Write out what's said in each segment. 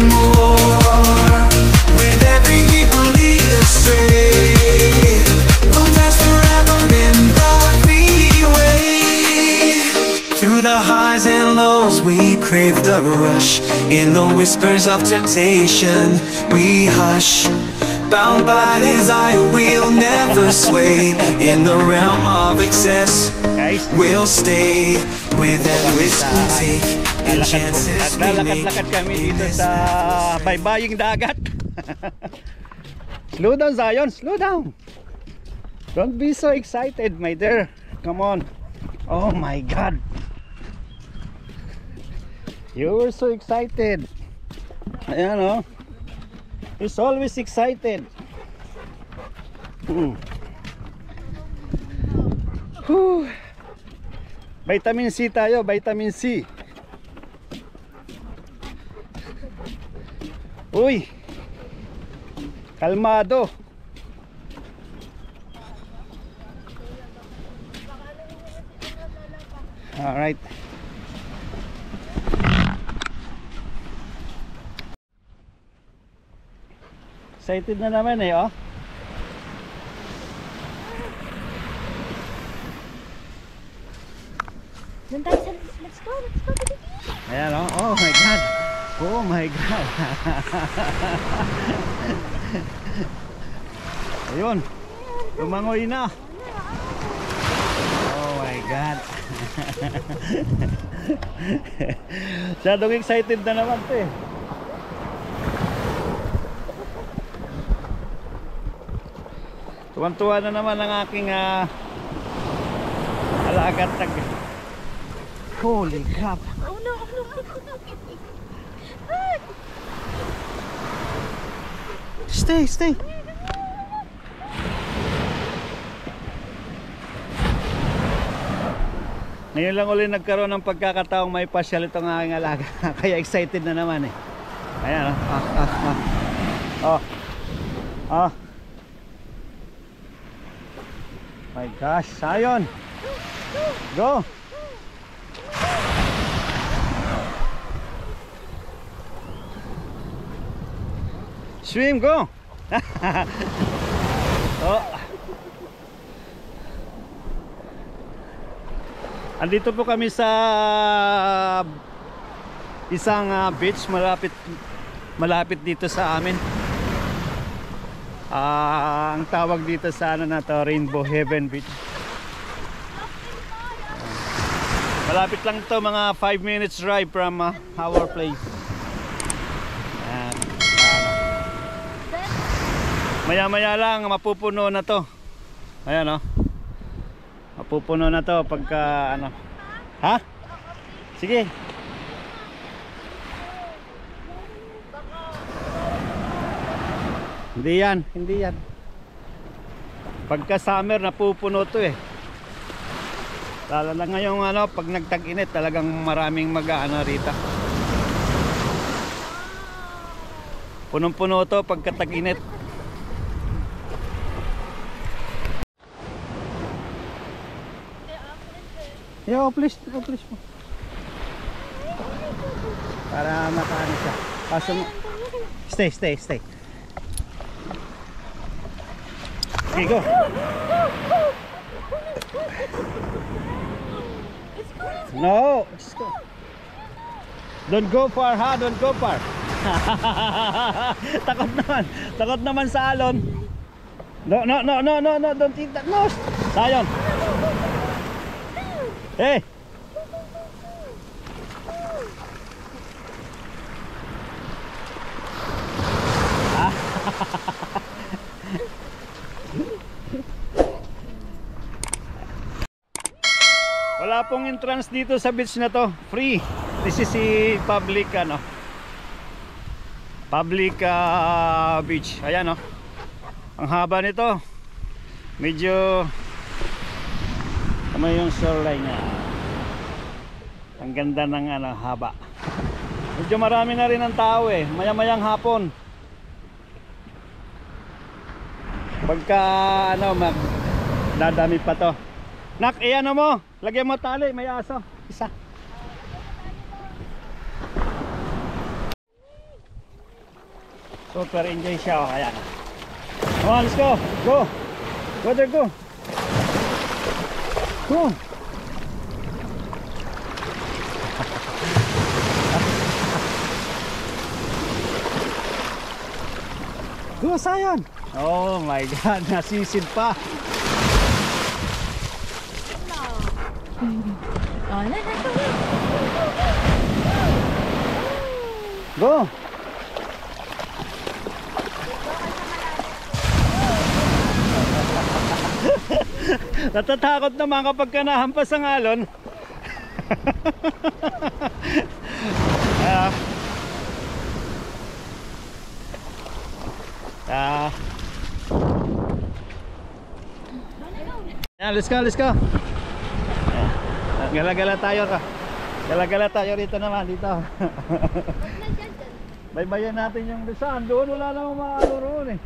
more. With every beat we'll lead astray. We'll dance forever in the freeway. Through the highs and lows we crave the rush. In the whispers of temptation we hush. Bound by desire we'll never sway. In the realm of excess we'll stay. With every risk we take and chances we make. Naglalakad-lakad kami dito sa baybaying dagat. Slow down, Zion, slow down. Don't be so excited, my dear. Come on. Oh my God. You were so excited. Ayan, oh. He's always excited. Vitamin C tayo, vitamin C. Uy, kalmado. All right. Excited na naman eh, oh. Doon tayo sa, let's go to the beach. Ayan, oh. Oh my God. Oh my God. Ayun. Lumangoy na. Oh my God. Masyadong excited na naman to eh. Tuwan-tuwa na naman ang aking alagat tag. Holy crap. Oh no, oh no, oh no. Stay, stay. Ngayon lang ulit nagkaroon ng pagkakataong may pasyal itong aking alaga. Kaya excited na naman eh. Ayan, oh. Oh. My gosh, Zion. Go. Swim, go. Oh. Andito po kami sa isang beach malapit dito sa amin. Ang tawag dito sa ano na to, Rainbow Heaven Beach. Malapit lang to, mga 5 minutes drive from our place. Maya-maya lang mapupuno na to. Ayan, oh. Mapupuno na to pagka ano. Ha? Sige. Hindi yan, hindi yan. Pagka summer napupuno to eh. Lalo lang ngayong ano, pag nagtag-init talagang maraming mag-aano rito. Punong-puno to pagka tag-init. Yo, please mo. Para makaano siya. Paso mo. Stay. Okay, go. No, just go. Don't go far, ha? Don't go far. Takot naman sa alon. No, don't eat that. No, Zion. Hey. Wala pong entrance dito sa beach na to, free. This is si public ano. Public beach. Ayan, oh. Ang haba nito. Medyo may yung shoreline niya. Ang ganda ng ano, haba. Medyo marami na rin ang tao eh. Maya-mayang hapon. Pagka ano, dadami pa to. Nak, iyan mo. Lagyan mo tali, may aso. Isa. Super enjoy siya. Oh, ayan. Come on, let's go. Go. Go there, go. Go. Go, Sayan. Oh my God, nasisid pa. Oh, na. Go. Natatakot naman kapag ka nahampas ang alon. Let's go, let's go. Gala-gala tayo ka. Gala-gala tayo rito naman, dito. Baybayan natin yung desan. Doon wala namang maano roon eh.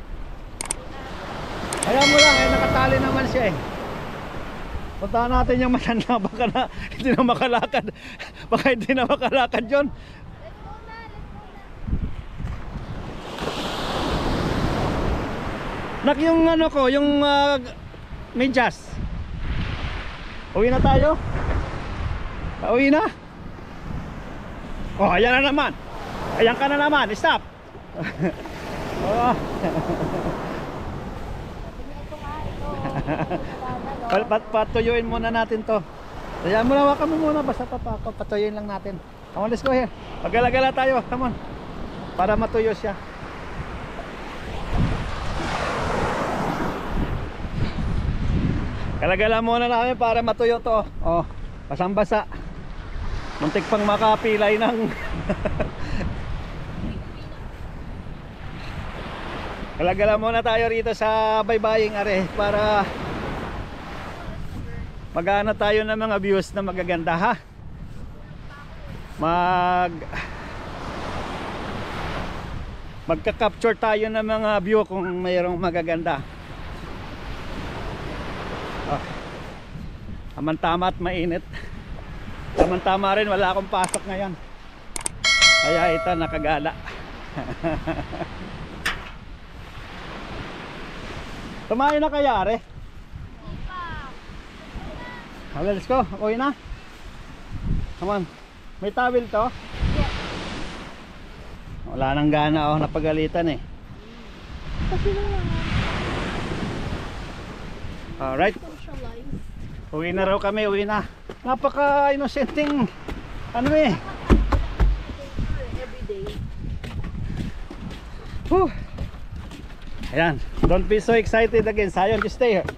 Ayan mo lang, nakatali naman siya eh. Puntahan natin yung matanda. Baka na, hindi na makalakad. Baka hindi na makalakad yun. Nak, yung ano ko, yung medyas. Uwi na tayo? Uwi na? Oh, ayan na naman. Ayan ka na naman, stop. Oh. Patuyuin muna natin to. Ayan mo na, wakan mo muna. Basta patuyuin lang natin. Come on, let's go here. Pagala-gala tayo, come on. Para matuyo siya. Gala-gala muna namin para matuyo to. Oh, basang-basa. Muntik pang makapilay ng Gala-gala muna tayo rito sa baybaying are para mag-aano tayo ng mga views na magaganda, ha. Magka-capture tayo ng mga view kung mayroong magaganda. Oh. Tama-tama at mainit. Tama-tama rin, wala akong pasok ngayon. Kaya ito nakagala. Tumayo na kaya, Are? Okay, let's go. Okay na? Come on. May towel to? Yeah. Wala nang gana, oh. Napagalitan eh. Kasi naman. Alright. Uwi na raw kami, uwi na. Napaka-innocenting ano eh. Everyday. Whew. Ayan, don't be so excited again, Sayon, just stay here.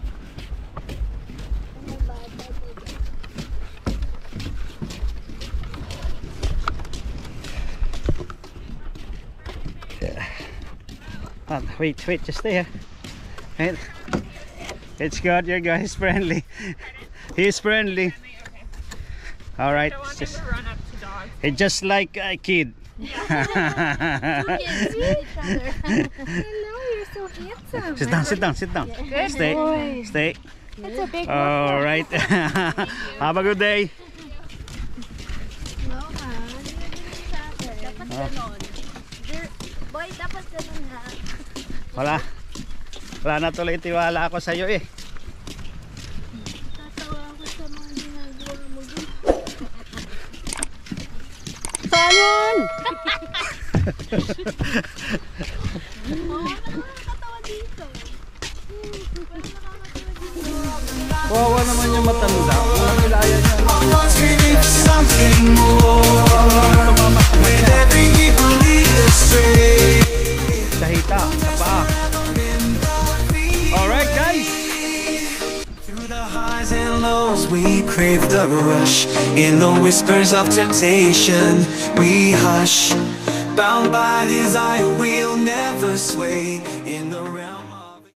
Wait, just stay here. Wait. It's good, your guy is friendly. He's friendly. All right. He's just like a kid. Hello, you're so handsome. Sit down. Stay. Stay. It's a big All right. Have a good day. No, ha? Dapat ganon. Boy, dapat ganon, ha? Wala na tuloy tiwala ako sa iyo eh. Tatawa ako sa mga ginagawa mo dun. Sayon! Oo, nakakatawa dito. Wawa naman yung matanda. Walang ilaya niya. Once we need something more, with every evil lead astray. Dahita, sa paa. Alright guys. Through the highs and lows we crave the rush. In the whispers of temptation we hush. Bound by desire we'll never sway. In the realm